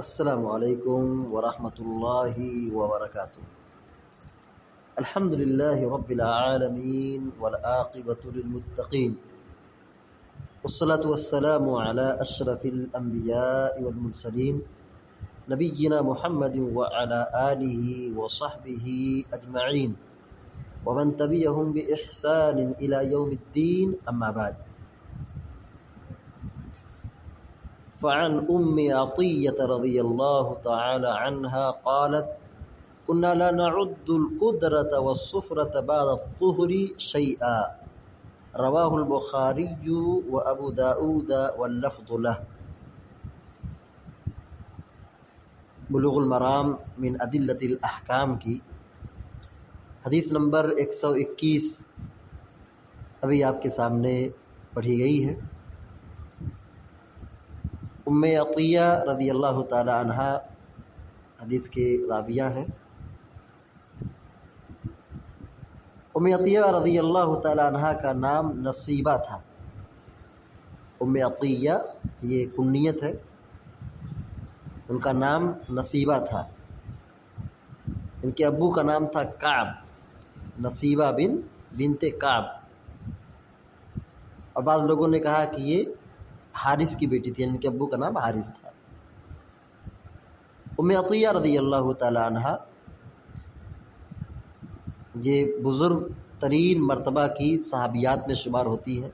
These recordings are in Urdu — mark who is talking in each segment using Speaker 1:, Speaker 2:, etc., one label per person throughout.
Speaker 1: السلام علیکم ورحمۃ اللہ وبرکاتہ۔ الحمد للہ رب العالمین والعاقبۃ للمتقین، والصلاة والسلام علی اشرف الانبیاء والمرسلین، نبینا محمد وعلی آلہ وصحبہ اجمعین ومن تبعہم بإحسان الی یوم الدین، اما بعد۔ فعن عطیۃ رضی اللہ تعالی عنہا قالت كنا لا نعد القدرة والصفرة بعد الطهر شيئا، رواہ البخاری وابو داود واللفظ له۔ بلوغ المرام من ادلۃ الاحکام کی حدیث نمبر 121 ابھی آپ کے سامنے پڑھی گئی ہے۔ ام عطیہ رضی اللہ تعالی عنہا حدیث کے راویہ ہیں۔ ام عطیہ رضی اللہ تعالی عنہا کا نام نصیبہ تھا۔ ام عطیہ یہ کنیت ہے، ان کا نام نصیبہ تھا۔ ان کے ابو کا نام تھا کعب، نصیبہ بنت کعب، اور بعض لوگوں نے کہا کہ یہ حارث کی بیٹی تھی، ان کے ابو کا نام حارث تھا۔ ام عطیہ رضی اللہ تعالی عنہا یہ بزرگ ترین مرتبہ کی صحابیات میں شمار ہوتی ہیں۔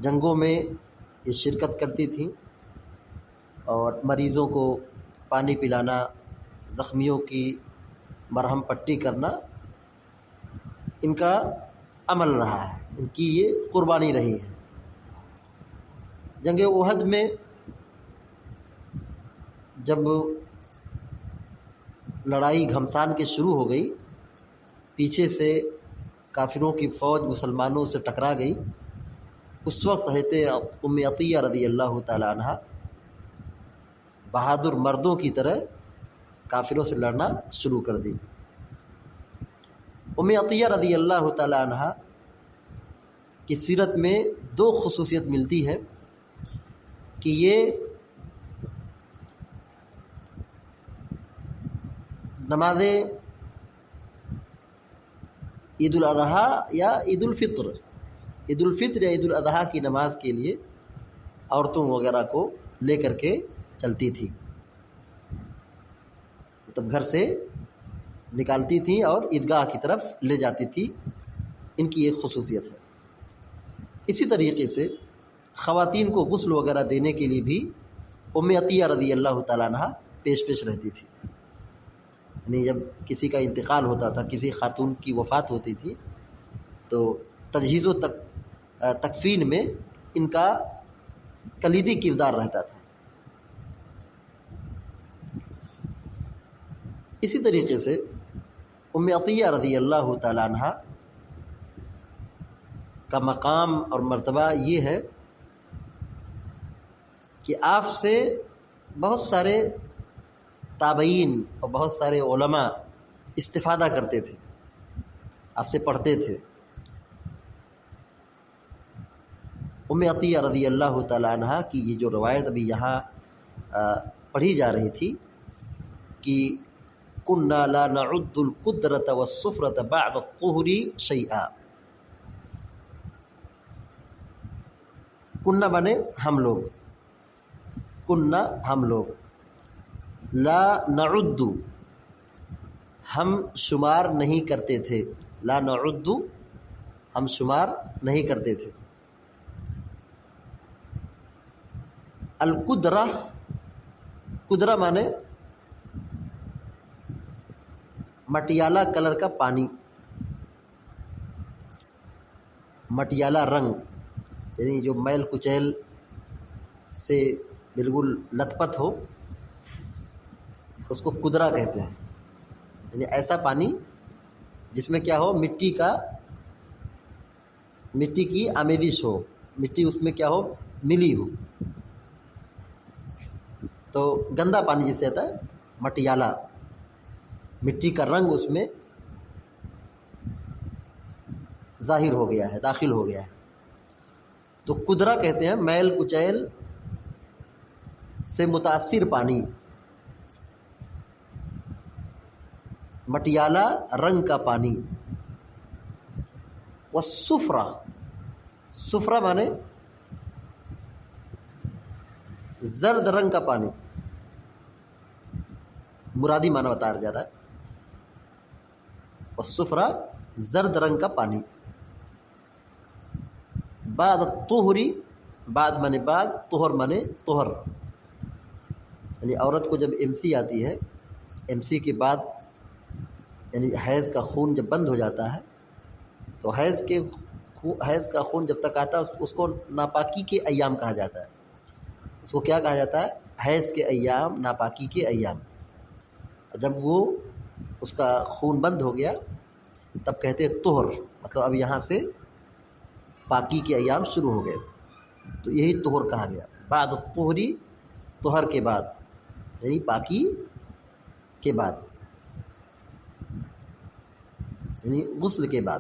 Speaker 1: جنگوں میں یہ شرکت کرتی تھیں اور مریضوں کو پانی پلانا، زخمیوں کی مرہم پٹی کرنا ان کا عمل رہا ہے، ان کی یہ قربانی رہی ہے۔ جنگ احد میں جب لڑائی گھمسان کے شروع ہو گئی، پیچھے سے کافروں کی فوج مسلمانوں سے ٹکرا گئی، اس وقت حضرت ام عطیہ رضی اللہ تعالی عنہ بہادر مردوں کی طرح کافروں سے لڑنا شروع کر دی۔ ام عطیہ رضی اللہ تعالی عنہ کی سیرت میں دو خصوصیت ملتی ہے کہ یہ نماز عید الاضحیٰ یا عید الفطر یا عید الاضحیٰ کی نماز کے لیے عورتوں وغیرہ کو لے کر کے چلتی تھی، مطلب گھر سے نکالتی تھیں اور عیدگاہ کی طرف لے جاتی تھی، ان کی ایک خصوصیت ہے۔ اسی طریقے سے خواتین کو غسل وغیرہ دینے کے لیے بھی ام عطیہ رضی اللہ تعالیٰ عنہ پیش رہتی تھی۔ یعنی جب کسی کا انتقال ہوتا تھا، کسی خاتون کی وفات ہوتی تھی، تو تجہیز و تکفین میں ان کا کلیدی کردار رہتا تھا۔ اسی طریقے سے ام عطیہ رضی اللہ تعالیٰ عنہ کا مقام اور مرتبہ یہ ہے کہ آپ سے بہت سارے تابعین اور بہت سارے علماء استفادہ کرتے تھے، آپ سے پڑھتے تھے۔ ام عطیہ رضی اللہ تعالی عنہ کی یہ جو روایت ابھی یہاں پڑھی جا رہی تھی کہ كنا لا نعد القدرة والصفرة بعد الطهر شيئا، کنہ بنے ہم لوگ، کنہ ہم لوگ، لا نعد ہم شمار نہیں کرتے تھے، لا نعد ہم شمار نہیں کرتے تھے، القدرہ قدرہ مانے مٹیالہ کلر کا پانی، مٹیالہ رنگ، یعنی جو میل کچیل سے بالکل لت پت ہو اس کو قدرہ کہتے ہیں۔ یعنی ایسا پانی جس میں کیا ہو، مٹی کی آمیزش ہو، مٹی اس میں کیا ہو، ملی ہو، تو گندا پانی جسے آتا ہے مٹیالہ، مٹی کا رنگ اس میں ظاہر ہو گیا ہے، داخل ہو گیا ہے، تو قدرہ کہتے ہیں میل کچیل سے متاثر پانی، مٹیالہ رنگ کا پانی، والصفرہ، صفرہ مانے زرد رنگ کا پانی، مرادی معنی بتایا جا رہا ہے، والصفرہ زرد رنگ کا پانی، بعد الطہری، بعد مانے بعد، طہر مانے طہر، یعنی عورت کو جب MC آتی ہے، MC کے بعد یعنی حیض کا خون جب بند ہو جاتا ہے تو حیض کا خون جب تک آتا ہے اس کو ناپاکی کے ایام کہا جاتا ہے، اس کو کیا کہا جاتا ہے؟ حیض کے ایام، ناپاکی کے ایام۔ جب وہ اس کا خون بند ہو گیا تب کہتے ہیں طہر، مطلب اب یہاں سے پاکی کے ایام شروع ہو گئے، تو یہی طہر کہا گیا۔ بعد الطہری، طہر کے بعد یعنی پاکی کے بعد، یعنی غسل کے بعد۔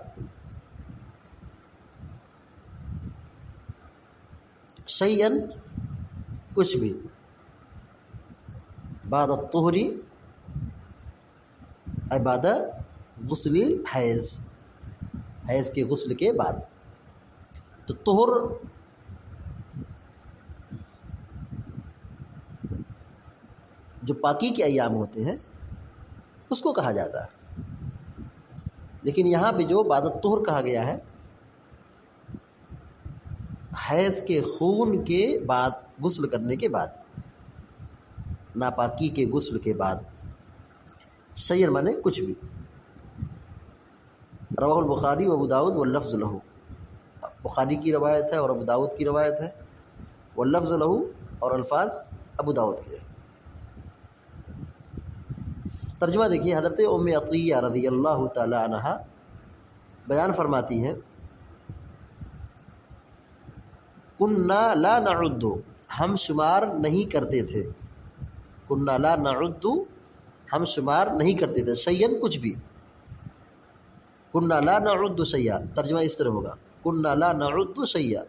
Speaker 1: شیئن، کچھ بھی، بعد الطہری اے بعد غسل حیض، حیض کے غسل کے بعد۔ تو طہر جو پاکی کے ایام ہوتے ہیں اس کو کہا جاتا ہے، لیکن یہاں پہ جو بعد الطہر کہا گیا ہے، حیض کے خون کے بعد، غسل کرنے کے بعد، ناپاکی کے غسل کے بعد۔ شیئن مانے کچھ بھی۔ رواہ البخاری و ابو داؤد واللفظ لہ، بخاری کی روایت ہے اور ابو داؤد کی روایت ہے، واللفظ لہ، اور الفاظ ابو داؤد کے۔ ترجمہ دیکھیے، حضرت ام عطیہ رضی اللہ تعالی عنہا بیان فرماتی ہیں، کننا لا نعد، ہم شمار نہیں کرتے تھے، کننا لا نعد، ہم شمار نہیں کرتے تھے، شیئن کچھ بھی، کننا لا نعد شیئا، ترجمہ اس طرح ہوگا، کننا لا نعد شیئا،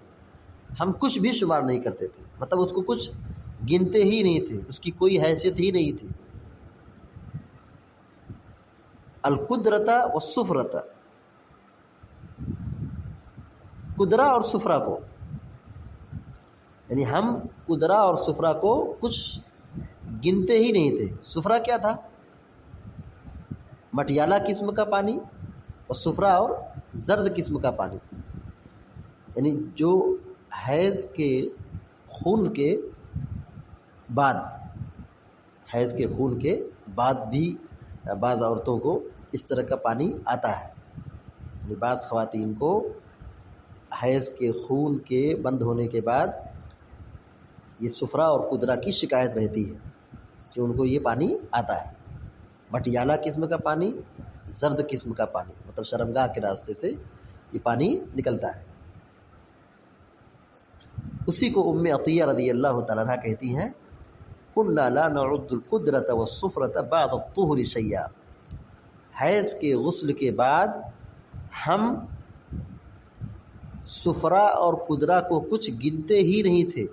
Speaker 1: ہم کچھ بھی شمار نہیں کرتے تھے، مطلب اس کو کچھ گنتے ہی نہیں تھے، اس کی کوئی حیثیت ہی نہیں تھی۔ القدرۃ والسفرۃ، قدرہ اور سفرہ کو، یعنی ہم قدرہ اور سفرہ کو کچھ گنتے ہی نہیں تھے۔ سفرہ کیا تھا؟ مٹیالہ قسم کا پانی، اور سفرہ اور زرد قسم کا پانی، یعنی جو حیض کے خون کے بعد، حیض کے خون کے بعد بھی بعض عورتوں کو اس طرح کا پانی آتا ہے، یعنی بعض خواتین کو حیض کے خون کے بند ہونے کے بعد یہ سفرہ اور قدرہ کی شکایت رہتی ہے کہ ان کو یہ پانی آتا ہے، مٹیالہ قسم کا پانی، زرد قسم کا پانی، مطلب شرمگاہ کے راستے سے یہ پانی نکلتا ہے۔ اسی کو ام عطیہ رضی اللہ تعالیٰ عنہ کہتی ہیں، کننا لا نعد القدرۃ والسفرۃ بعد الطہر شیئا، حیض کے غسل کے بعد ہم سفرہ اور قدرہ کو کچھ گنتے ہی نہیں تھے،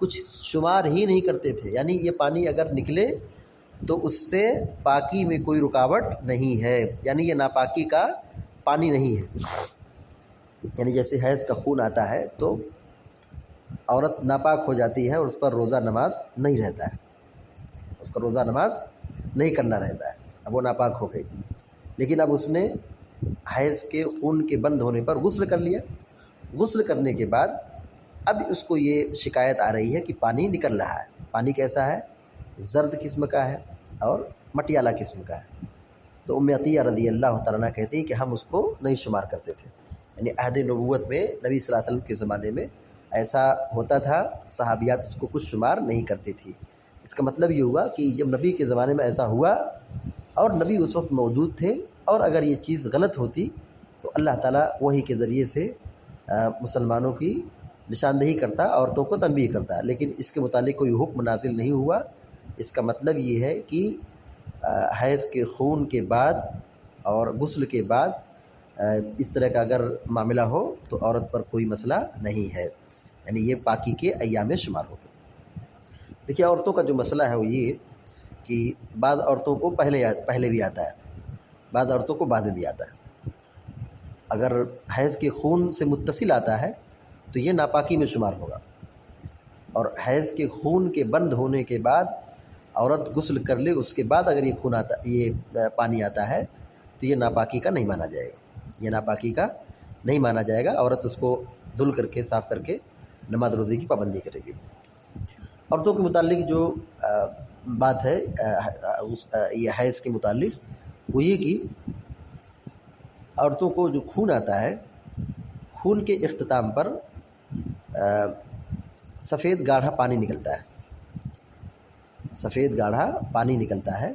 Speaker 1: کچھ شمار ہی نہیں کرتے تھے، یعنی یہ پانی اگر نکلے تو اس سے پاکی میں کوئی رکاوٹ نہیں ہے، یعنی یہ ناپاکی کا پانی نہیں ہے۔ یعنی جیسے حیض کا خون آتا ہے تو عورت ناپاک ہو جاتی ہے اور اس پر روزہ نماز نہیں رہتا ہے، اس کا روزہ نماز نہیں کرنا رہتا ہے، اب وہ ناپاک ہو گئی، لیکن اب اس نے حیض کے خون کے بند ہونے پر غسل کر لیا، غسل کرنے کے بعد اب اس کو یہ شکایت آ رہی ہے کہ پانی نکل رہا ہے، پانی کیسا ہے؟ زرد قسم کا ہے اور مٹیالہ قسم کا ہے۔ تو ام عطیہ رضی اللہ تعالیٰ عنہ کہتی ہیں کہ ہم اس کو نہیں شمار کرتے تھے، یعنی عہد نبوت میں نبی صلی اللہ علیہ وسلم کے زمانے میں ایسا ہوتا تھا، صحابیات اس کو کچھ شمار نہیں کرتی تھی۔ اس کا مطلب یہ ہوا کہ جب نبی کے زمانے میں ایسا ہوا اور نبی اس وقت موجود تھے، اور اگر یہ چیز غلط ہوتی تو اللہ تعالیٰ وحی کے ذریعے سے مسلمانوں کی نشاندہی کرتا، عورتوں کو تنبیہ کرتا، لیکن اس کے متعلق کوئی حکم نازل نہیں ہوا۔ اس کا مطلب یہ ہے کہ حیض کے خون کے بعد اور غسل کے بعد اس طرح کا اگر معاملہ ہو تو عورت پر کوئی مسئلہ نہیں ہے، یعنی یہ پاکی کے ایام شمار ہو گئے۔ دیکھیے عورتوں کا جو مسئلہ ہے وہ یہ کہ بعض عورتوں کو پہلے بھی آتا ہے، بعض عورتوں کو بعد میں بھی آتا ہے۔ اگر حیض کے خون سے متصل آتا ہے تو یہ ناپاکی میں شمار ہوگا، اور حیض کے خون کے بند ہونے کے بعد عورت غسل کر لے، اس کے بعد اگر یہ پانی آتا ہے تو یہ ناپاکی کا نہیں مانا جائے گا، یہ ناپاکی کا نہیں مانا جائے گا۔ عورت اس کو دھل کر کے صاف کر کے نماز روزے کی پابندی کرے گی۔ عورتوں کے متعلق جو بات ہے یہ حیض کے متعلق، وہ یہ کہ عورتوں کو جو خون آتا ہے، خون کے اختتام پر سفید گاڑھا پانی نکلتا ہے، سفید گاڑھا پانی نکلتا ہے،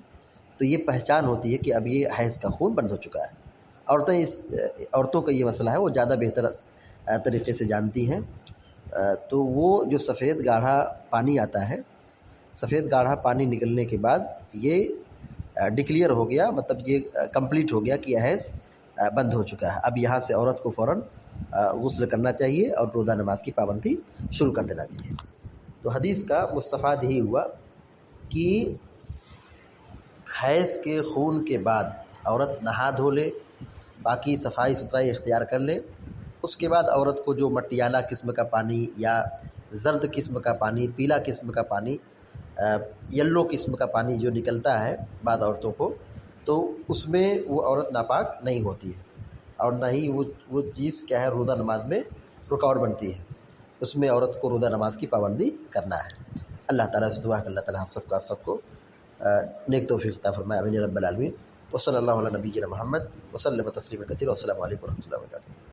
Speaker 1: تو یہ پہچان ہوتی ہے کہ اب یہ حیض کا خون بند ہو چکا ہے۔ عورتوں کا یہ مسئلہ ہے وہ زیادہ بہتر طریقے سے جانتی ہیں، تو وہ جو سفید گاڑھا پانی آتا ہے، سفید گاڑھا پانی نکلنے کے بعد یہ ڈکلیئر ہو گیا، مطلب یہ کمپلیٹ ہو گیا کہ حیض بند ہو چکا ہے۔ اب یہاں سے عورت کو فوراً غسل کرنا چاہیے اور روزہ نماز کی پابندی شروع کر دینا چاہیے۔ تو حدیث کا مستفاد یہی ہوا کہ حیض کے خون کے بعد عورت نہا دھو لے، باقی صفائی ستھرائی اختیار کر لے، اس کے بعد عورت کو جو مٹیالہ قسم کا پانی یا زرد قسم کا پانی، پیلا قسم کا پانی، یلو قسم کا پانی جو نکلتا ہے بعض عورتوں کو، تو اس میں وہ عورت ناپاک نہیں ہوتی ہے، اور نہ ہی وہ چیز کیا ہے روزہ نماز میں رکاوٹ بنتی ہے۔ اس میں عورت کو روزہ نماز کی پابندی کرنا ہے۔ اللہ تعالیٰ سے دعا ہے کہ اللہ تعالیٰ آپ سب کو نیک توفیق عطا فرمائے، آمین رب العالمین۔ وصلی اللہ علی نبینا محمد وسلم تسلیما کثیرا، والسلام علیکم ورحمۃ اللہ وبرکاتہ۔